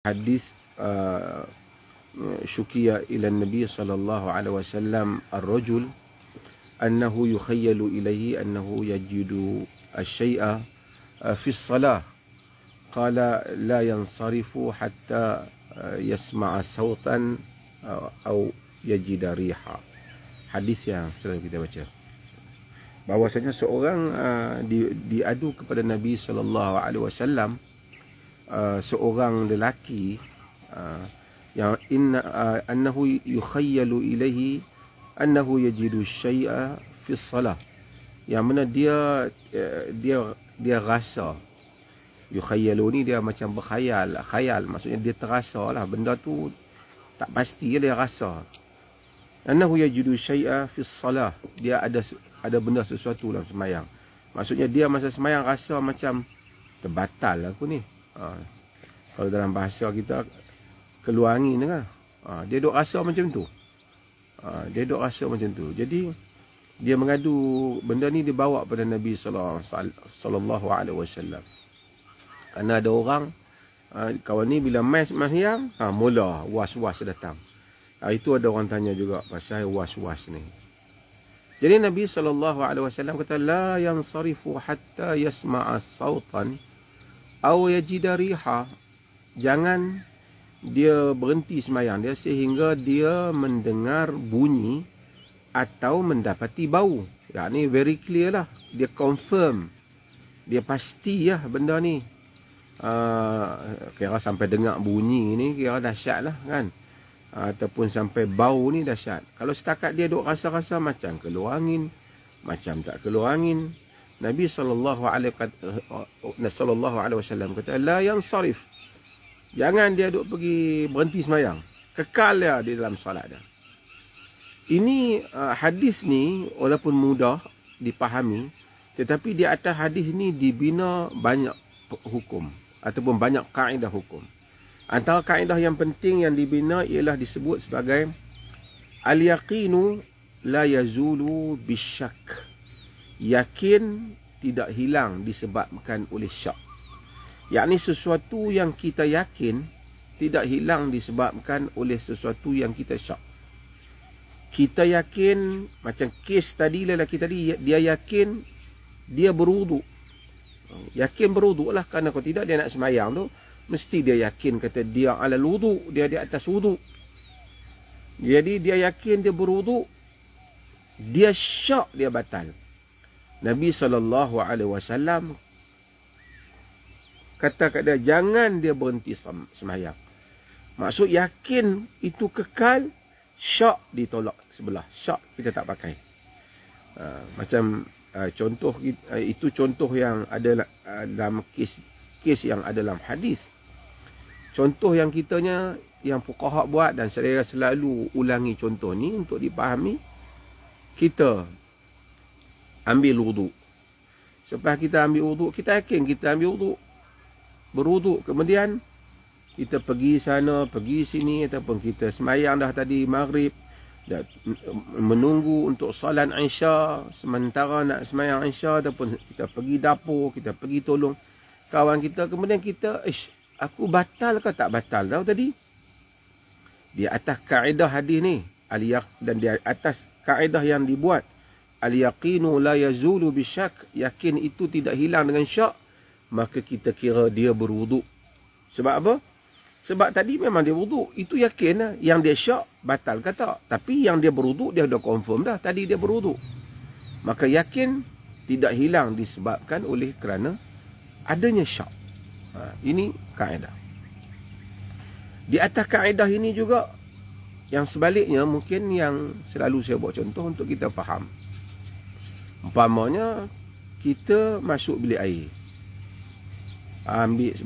hadis syukiya ila Nabi sallallahu alaihi wasallam ar-rajul annahu yukhayyalu ilaihi annahu yajidu asy-syai'a fi as-salah qala la yansarifu hatta yasma'a sautan atau yajida riha. Hadis yang selalu kita baca bahwasanya seorang diadu kepada Nabi sallallahu alaihi wasallam, seorang lelaki yang annahu yukhayyalu ilaihi annahu yajidu syai'a fi shalah, yang mana dia rasa, yukhayyalu ni dia macam berkhayal, khayal maksudnya dia terasa lah benda tu tak pasti, dia rasa. Annahu yajidu syai'a fi shalah, dia ada benda sesuatu dalam semayang. Maksudnya dia masa semayang rasa macam terbatal aku ni. Kalau dalam bahasa kita keluar angin kan. Dia duk rasa macam tu. Dia duk rasa macam tu. Jadi dia mengadu benda ni dibawa pada Nabi sallallahu alaihi wasallam. Kerana ada orang kawan ni bila mai sembahyang, mula was-was datang. Itu ada orang tanya juga pasal was-was ni. Jadi Nabi sallallahu alaihi wasallam kata la yansarifu hatta yasma'a sautan aw yajida riha. Jangan dia berhenti sembahyang dia sehingga dia mendengar bunyi atau mendapati bau. Yakni very clear lah, dia confirm, dia pasti lah benda ni. Kira sampai dengar bunyi ni kira dahsyat lah kan. Ataupun sampai bau ni dahsyat. Kalau setakat dia duk rasa-rasa macam keluar angin, macam tak keluar angin, Nabi sallallahu alaihi wasallam kata la yansarif. Jangan dia duk pergi berhenti sembahyang, kekal dia di dalam solat dia. Ini hadis ni walaupun mudah dipahami, tetapi di atas hadis ni dibina banyak hukum ataupun banyak kaedah hukum. Antara kaedah yang penting yang dibina ialah disebut sebagai al-yaqinu la yazulu bisyak. Yakin tidak hilang disebabkan oleh syak. Yakni sesuatu yang kita yakin tidak hilang disebabkan oleh sesuatu yang kita syak. Kita yakin, macam kes tadi lelaki tadi, dia yakin dia berwuduk. Yakin berwuduk lah, kerana kalau tidak dia nak semayang tu mesti dia yakin kata dia alal wuduk, dia di atas wuduk. Jadi dia yakin dia berwuduk, dia syak dia batal. Nabi SAW kata kat dia, jangan dia berhenti sembahyang. Maksud yakin itu kekal, syak ditolak sebelah. Syak kita tak pakai. Macam contoh, itu contoh yang ada dalam kes yang ada dalam hadis. Contoh yang kitanya, yang fuqaha buat dan saya selalu ulangi contoh ni untuk dipahami. Kita ambil wuduk. Selepas kita ambil wuduk, kita yakin kita ambil wuduk, berwuduk, kemudian kita pergi sana, pergi sini, ataupun kita semayang dah tadi maghrib, dah menunggu untuk salat Isya, sementara nak semayang Isya, ataupun kita pergi dapur, kita pergi tolong kawan kita, kemudian kita, aku batal ke tak batal tahu tadi? Di atas kaedah hadis ni, dan di atas kaedah yang dibuat, al-yaqinu la yazulu bisyak, yakin itu tidak hilang dengan syak, maka kita kira dia berwuduk. Sebab apa? Sebab tadi memang dia wuduk, itu yakin lah. Yang dia syak batal ke tak? Tapi yang dia berwuduk, dia dah confirm dah tadi dia berwuduk. Maka yakin tidak hilang disebabkan oleh kerana adanya syak. Ini kaedah. Di atas kaedah ini juga, yang sebaliknya mungkin yang selalu saya buat contoh untuk kita faham. Umpamanya kita masuk bilik air, ambil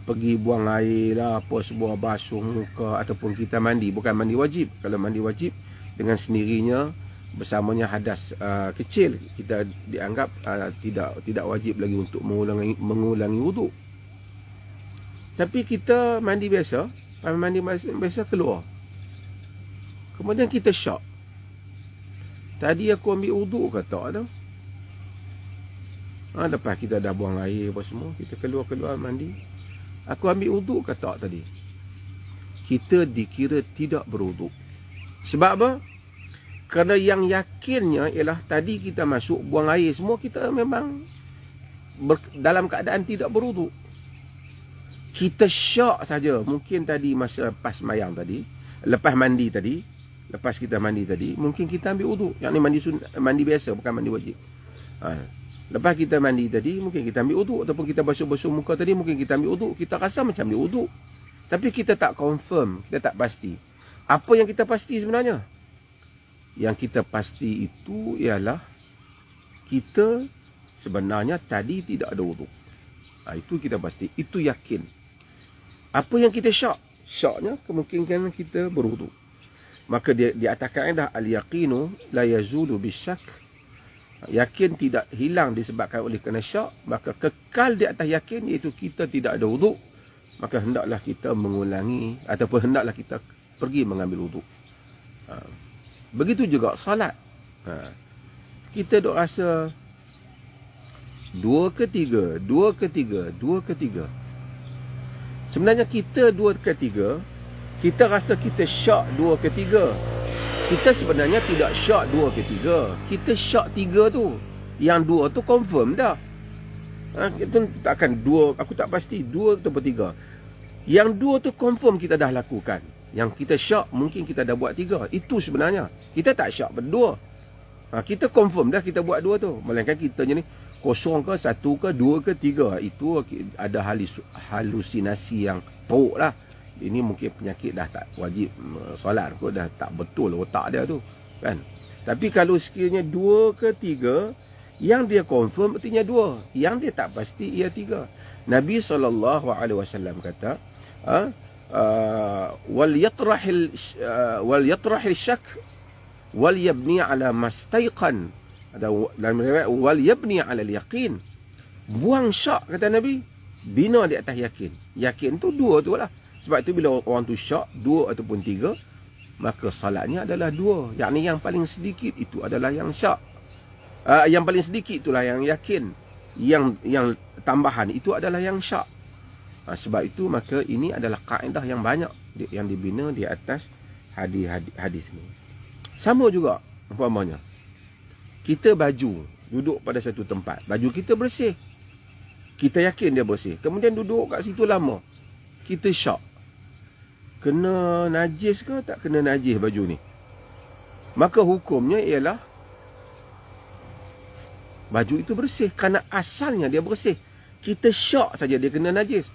pergi buang air lah, apa sebuah basuh muka, ataupun kita mandi, bukan mandi wajib. Kalau mandi wajib dengan sendirinya bersamanya hadas kecil, kita dianggap tidak wajib lagi untuk mengulangi wuduk. Tapi kita mandi biasa, keluar, kemudian kita syak, tadi aku ambil wuduk ke tak tu? Lepas kita dah buang air apa semua, kita keluar mandi, Aku ambil wuduk ke tak tadi? Kita dikira tidak berwuduk. Sebab apa? Kerana yang yakinnya ialah tadi kita masuk buang air semua, kita memang dalam keadaan tidak berwuduk. Kita syak saja. Mungkin tadi masa lepas mayang tadi, lepas mandi tadi, lepas kita mandi tadi, mungkin kita ambil wuduk. Yang ni mandi biasa, bukan mandi wajib. Lepas kita mandi tadi, mungkin kita ambil wuduk. Ataupun kita basuh-basuh muka tadi, mungkin kita ambil wuduk. Kita rasa macam ambil wuduk. Tapi kita tak confirm, kita tak pasti. Apa yang kita pasti sebenarnya? Yang kita pasti itu ialah kita sebenarnya tadi tidak ada wuduk. Itu kita pasti, itu yakin. Apa yang kita syak? Syaknya kemungkinan kita berwuduk. Maka di atas kaedah al-yaqinu la yazulu bisyak. Yakin tidak hilang disebabkan oleh kerana syak, maka kekal di atas yakin, iaitu kita tidak ada wuduk. Maka hendaklah kita mengulangi ataupun hendaklah kita pergi mengambil wuduk. Begitu juga salat. Kita duk rasa 2 ke 3, 2 ke 3, 2 ke 3. Sebenarnya kita 2 ke 3, kita rasa kita syak 2 ke 3. Kita sebenarnya tidak syak 2 ke 3. Kita syak 3 tu. Yang 2 tu confirm dah. Kita takkan 2, aku tak pasti 2 atau 3. Yang 2 tu confirm kita dah lakukan. Yang kita syak mungkin kita dah buat 3. Itu sebenarnya. Kita tak syak berdua. Kita confirm dah kita buat 2 tu. Melainkan kita ni kosong ke, 1 ke, 2 ke, 3. Itu ada halusinasi yang teruk lah. Ini mungkin penyakit dah tak wajib solat kot, dah tak betul otak dia tu, kan. Tapi kalau sekiranya 2 ke 3, yang dia confirm artinya 2, yang dia tak pasti ia 3. Nabi SAW kata, wal yatrahil syak wal yabni ala mastaiqan, dalam riwayat wal yabni ala yaqin. Buang syak, kata Nabi, bina di atas yakin. Yakin tu 2 tu lah. Sebab itu bila orang tu syak 2 ataupun 3, maka salatnya adalah 2. Yang ni yang paling sedikit itu adalah yang syak. Yang paling sedikit itulah yang yakin. Yang tambahan itu adalah yang syak. Sebab itu maka ini adalah kaedah yang banyak yang dibina di atas hadis ni. Sama juga umpamanya, kita baju duduk pada satu tempat, baju kita bersih, kita yakin dia bersih, kemudian duduk kat situ lama, kita syak, kena najis ke tak kena najis baju ni? Maka hukumnya ialah baju itu bersih kerana asalnya dia bersih. Kita syak saja dia kena najis.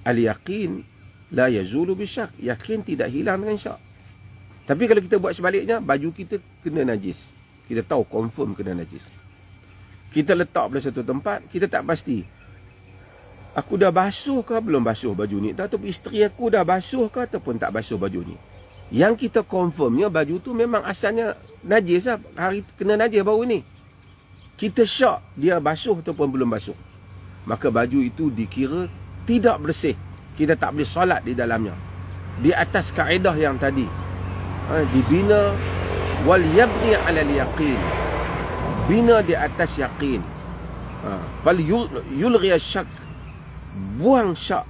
Al-yaqin la yazulu bisyak. Yakin tidak hilang dengan syak. Tapi kalau kita buat sebaliknya, baju kita kena najis, kita tahu confirm kena najis, kita letak pada satu tempat, kita tak pasti aku dah basuh ke belum basuh baju ni, ataupun isteri aku dah basuh ke ataupun tak basuh baju ni. Yang kita confirmnya baju tu memang asalnya najis lah, hari kena najis baru ni. Kita syak dia basuh ataupun belum basuh, maka baju itu dikira tidak bersih. Kita tak boleh solat di dalamnya. Di atas kaedah yang tadi, dibina wal yabni ala yaqin, bina di atas yakin. Fal yulghi asyak, buang syak,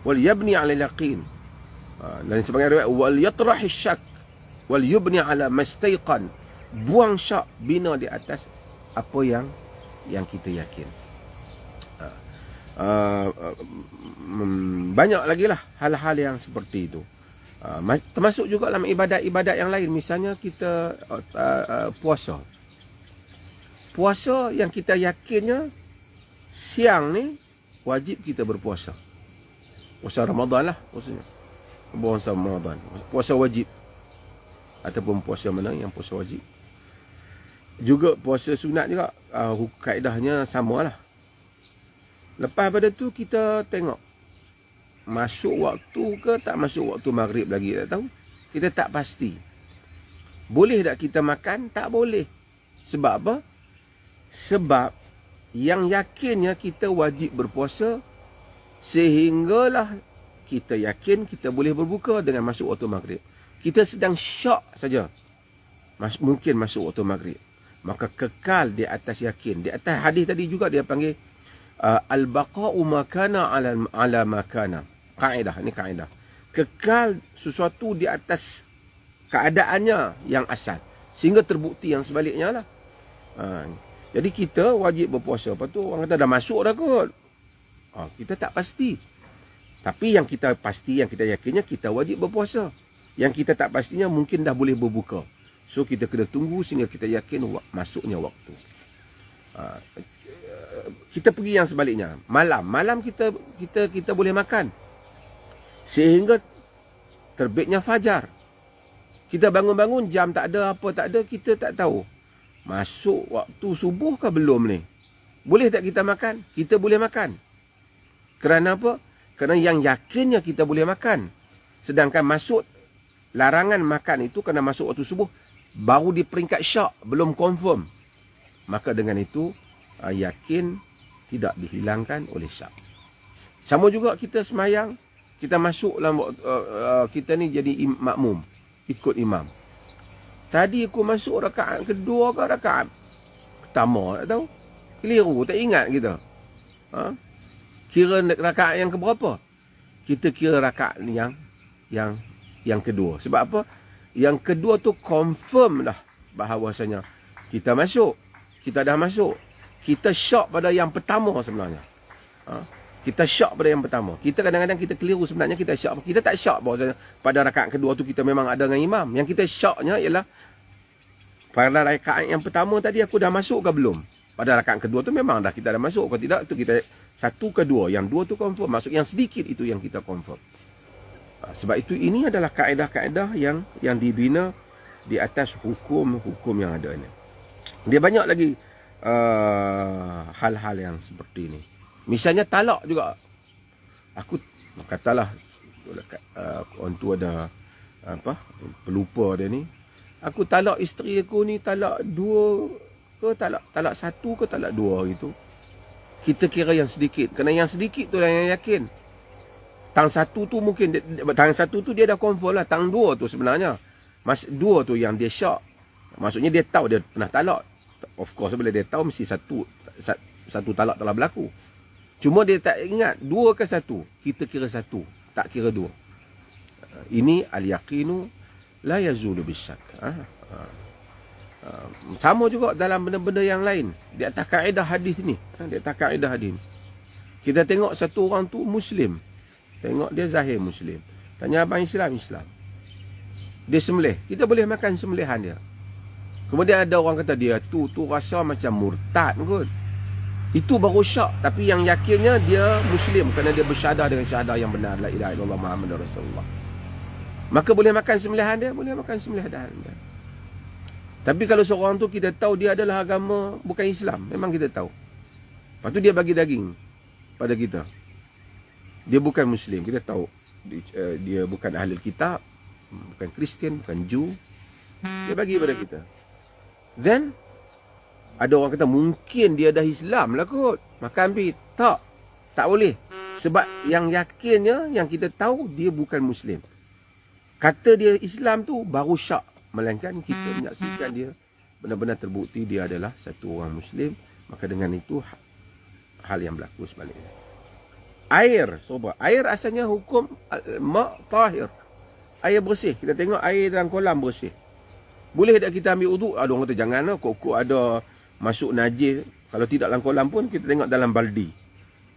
wal yabni ala yaqin. Dan sebagai riwayat wal yatrah asyak wal yubni ala mastaiqan, buang syak, bina di atas apa yang kita yakin. Banyak lagi lah hal-hal yang seperti itu. Termasuk juga dalam ibadat-ibadat yang lain. Misalnya kita puasa. Puasa yang kita yakinnya siang ni wajib kita berpuasa. Puasa Ramadan lah maksudnya. Puasa Ramadan, puasa wajib. Ataupun puasa mana yang puasa wajib. Juga puasa sunat juga, kaedahnya samalah. Lepas pada tu kita tengok masuk waktu ke tak masuk waktu maghrib lagi, tak tahu. Kita tak pasti. Boleh tak kita makan? Tak boleh. Sebab apa? Sebab yang yakinnya kita wajib berpuasa, sehinggalah kita yakin kita boleh berbuka dengan masuk waktu maghrib. Kita sedang syak saja, mungkin masuk waktu maghrib, maka kekal di atas yakin. Di atas hadis tadi juga dia panggil Al-baqa'u makana ala makana. Kaedah, ini kaedah. Kekal sesuatu di atas keadaannya yang asal. Sehingga terbukti yang sebaliknya lah. Jadi kita wajib berpuasa. Lepas tu orang kata dah masuk dah kot. Kita tak pasti. Tapi yang kita pasti, yang kita yakinnya, kita wajib berpuasa. Yang kita tak pastinya mungkin dah boleh berbuka. So kita kena tunggu sehingga kita yakin masuknya waktu. Kita pergi yang sebaliknya. Malam kita boleh makan sehingga terbitnya fajar. Kita bangun-bangun jam tak ada, apa tak ada, kita tak tahu. Masuk waktu subuh ke belum ni? Boleh tak kita makan? Kita boleh makan. Kerana apa? Kerana yang yakinnya kita boleh makan. Sedangkan masuk larangan makan itu kena masuk waktu subuh, baru di peringkat syak, belum confirm. Maka dengan itu yakin tidak dihilangkan oleh syak. Sama juga kita semayang, kita masuk dalam kita ni jadi makmum, ikut imam. Tadi aku masuk rakaat kedua ke rakaat pertama, tak tahu. Keliru, tak ingat kita. Kira rakaat yang keberapa? Kita kira rakaat yang kedua. Sebab apa? Yang kedua tu confirm dah bahawasanya kita masuk. Kita dah masuk. Kita syak pada yang pertama sebenarnya. Kita syak pada yang pertama. Kita kadang-kadang kita keliru sebenarnya kita syak. Kita tak syak bahawasanya pada rakaat kedua tu kita memang ada dengan imam. Yang kita syaknya ialah pada rakaat yang pertama tadi aku dah masuk ke belum? Pada rakaat kedua tu memang dah kita dah masuk. Kalau tidak tu kita satu ke dua. Yang dua tu confirm. Masuk yang sedikit itu yang kita confirm. Sebab itu ini adalah kaedah-kaedah yang dibina di atas hukum-hukum yang ada ni. Dia banyak lagi hal-hal yang seperti ini. Misalnya talak juga. Aku katalah orang tu ada pelupa dia ni. Aku talak isteri aku ni talak 2 ke talak 1 ke talak 2 gitu. Kita kira yang sedikit. Kerana yang sedikit tu lah yang yakin. Tang 1 tu mungkin tang 1 tu dia dah confirm lah. Tang 2 tu sebenarnya 2 tu yang dia syak. Maksudnya dia tahu dia pernah talak. Of course bila dia tahu mesti satu talak telah berlaku. Cuma dia tak ingat 2 ke 1. Kita kira 1, tak kira 2. Ini al-yaqinu la yazulu bisyak. Sama juga dalam benda-benda yang lain. Di atas kaedah hadis ni. Di atas kaedah hadis. Kita tengok satu orang tu Muslim. Tengok dia zahir Muslim. Tanya abang Islam. Dia sembelih. Kita boleh makan sembelihan dia. Kemudian ada orang kata dia tu rasa macam murtad kot. Itu baru syak. Tapi yang yakinnya dia Muslim. Kerana dia bersyahadah dengan syahadah yang benar. La ilaha illallah Muhammadur Rasulullah. Maka boleh makan sembelihan dia? Boleh makan sembelihan dia. Tapi kalau seorang tu kita tahu dia adalah agama bukan Islam. Memang kita tahu. Lepas tu dia bagi daging pada kita. Dia bukan Muslim. Kita tahu. Dia bukan ahli kitab. Bukan Kristian. Bukan Jew. Dia bagi pada kita. Then ada orang kata mungkin dia dah Islam lah kot. Maka ambil. Tak. Tak boleh. Sebab yang yakinnya, yang kita tahu dia bukan Muslim. Kata dia Islam tu baru syak. Melainkan kita menyaksikan dia benar-benar terbukti dia adalah satu orang Muslim. Maka dengan itu hal yang berlaku sebaliknya. Air. Sobat. Air asalnya hukum ma' tahir. Air bersih. Kita tengok air dalam kolam bersih. Boleh tak kita ambil uduk? Ada orang kata jangan lah. Kok ada masuk najis. Kalau tidak dalam kolam pun kita tengok dalam baldi.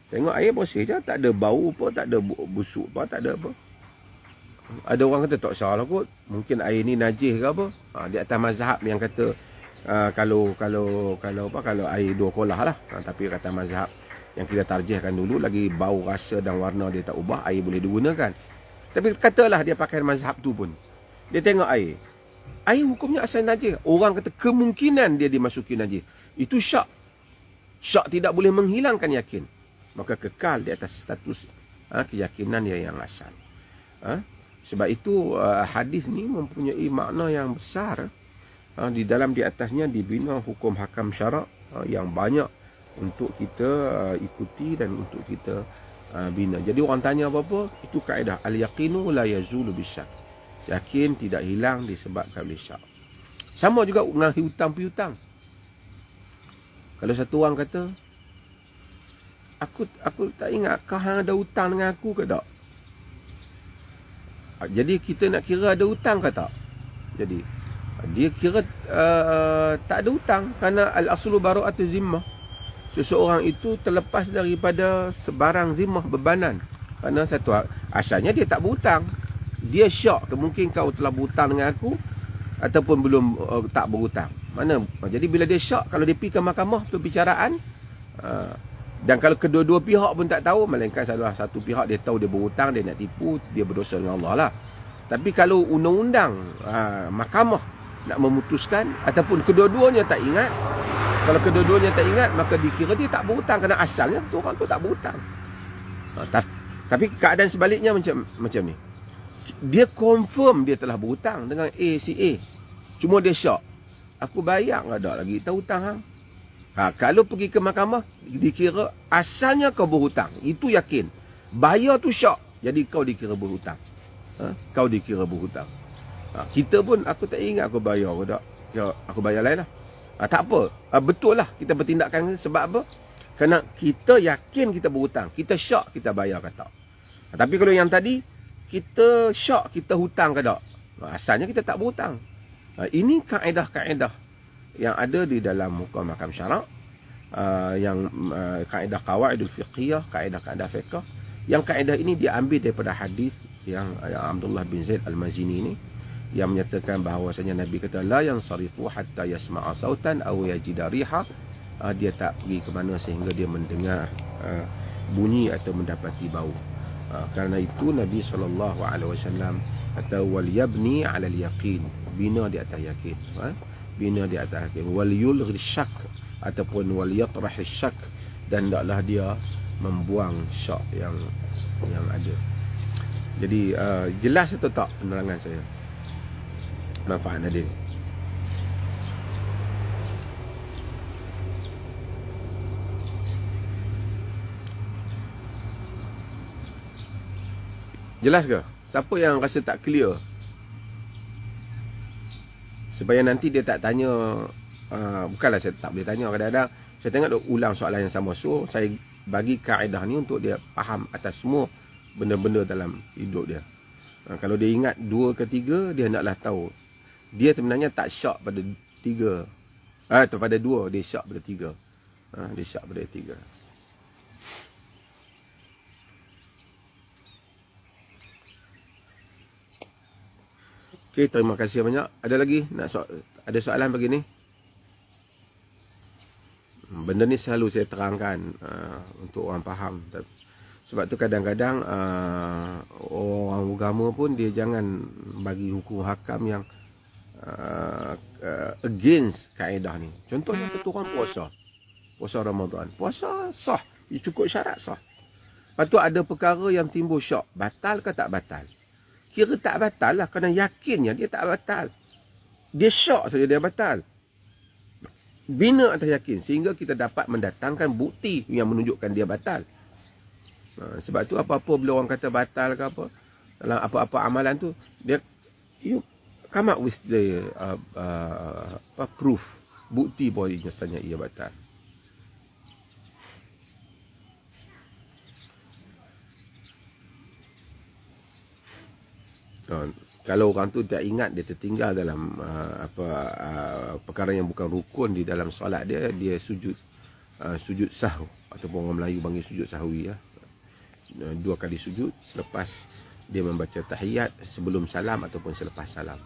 Tengok air bersih je. Tak ada bau apa. Tak ada busuk apa. Tak ada apa. Ada orang kata tak salah kot. Mungkin air ni najis ke apa. Di atas mazhab yang kata kalau air 2 kolah lah. Tapi kata mazhab yang kita tarjihkan dulu lagi bau rasa dan warna dia tak ubah, air boleh digunakan. Tapi katalah dia pakai mazhab tu pun. Dia tengok air. Air hukumnya asal najis. Orang kata kemungkinan dia dimasuki najis. Itu syak. Syak tidak boleh menghilangkan yakin. Maka kekal di atas status keyakinan dia yang asal. Sebab itu hadis ni mempunyai makna yang besar. Di atasnya dibina hukum hakam syarak yang banyak untuk kita ikuti dan untuk kita bina. Jadi orang tanya apa-apa, itu kaedah al-yaqinu la yazulu bisyak. Yakin tidak hilang disebabkan oleh syak. Sama juga dengan hutang piutang. Kalau satu orang kata aku tak ingat kau hang ada hutang dengan aku ke tak? Jadi kita nak kira ada hutang ke tak? Jadi dia kira tak ada hutang, kerana al-aslu bara'atu zimmah. Seseorang itu terlepas daripada sebarang zimmah, bebanan. Kerana satu, asalnya dia tak berhutang. Dia syak, mungkin kau telah berhutang dengan aku ataupun belum, tak berhutang. Mana? Jadi bila dia syak, kalau dia pergi ke mahkamah perbicaraan, dan kalau kedua-dua pihak pun tak tahu, melainkan salah satu pihak dia tahu dia berhutang, dia nak tipu, dia berdosa dengan Allah lah. Tapi kalau undang-undang mahkamah nak memutuskan, ataupun kedua-duanya tak ingat, kalau kedua-duanya tak ingat, maka dikira dia tak berhutang, kerana asalnya satu orang tu tak berhutang. Tapi keadaan sebaliknya macam ni. Dia confirm dia telah berhutang dengan si A. Cuma dia syak, aku bayar ke tak lagi, tak hutang hang. Kalau pergi ke mahkamah, dikira asalnya kau berhutang. Itu yakin. Bayar tu syak, jadi kau dikira berhutang. Kau dikira berhutang. Kita pun, aku tak ingat aku bayar ke tak. Ya, aku bayar lain lah. Tak apa. Betul lah kita bertindakan. Sebab apa? Kerana kita yakin kita berhutang. Kita syak kita bayar ke tak. Tapi kalau yang tadi, kita syak kita hutang ke tak. Asalnya kita tak berhutang. Ini kaedah-kaedah yang ada di dalam hukum mahkamah syarak, yang kaedah qawaidul fiqhiyah, kaedah-kaedah fiqh. Yang kaedah ini diambil daripada hadis yang Abdullah bin Zaid al-Mazini ini, yang menyatakan bahawasanya Nabi kata la yansarifu hatta yasma'a sautan aw yajida riha. Dia tak pergi ke mana sehingga dia mendengar bunyi atau mendapati bau. Karena itu Nabi SAW kata wal yabni 'ala al-yaqin, bina di atas yakin. Bina di atas yakin. Wal yulghi syak, ataupun wal yatrah syak, dan hendaklah dia membuang syak yang ada. Jadi jelas atau tak penerangan saya? Manfaat hadir. Jelas ke? Siapa yang rasa tak clear? Supaya nanti dia tak tanya, bukanlah saya tak boleh tanya, kadang-kadang saya tengok dia ulang soalan yang sama. So saya bagi kaedah ni untuk dia faham atas semua benda-benda dalam hidup dia. Kalau dia ingat 2 ke 3, dia hendaklah tahu dia sebenarnya tak syak pada 3, atau pada 2, dia syak pada 3. Dia syak pada 3. Okey, terima kasih banyak. Ada lagi ada soalan begini? Benda ni selalu saya terangkan untuk orang faham. Sebab tu kadang-kadang orang agama pun dia jangan bagi hukum hakam yang against kaedah ni. Contohnya satu orang puasa Ramadan, puasa sah, cukup syarat sah. Lepas tu ada perkara yang timbul syak, batal ke tak batal? Kira tak batal lah, kerana yakinnya dia tak batal. Dia syak saja dia batal. Bina atas yakin, sehingga kita dapat mendatangkan bukti yang menunjukkan dia batal. Sebab tu apa-apa bila orang kata batal ke apa, dalam apa-apa amalan tu, dia you come up with the proof, bukti bahawa jasanya ia batal. Kalau orang tu tak ingat, dia tertinggal dalam perkara yang bukan rukun di dalam solat dia, dia sujud sahwi, ataupun orang Melayu panggil sujud sahwi ya. 2 kali sujud selepas dia membaca tahiyat, sebelum salam ataupun selepas salam.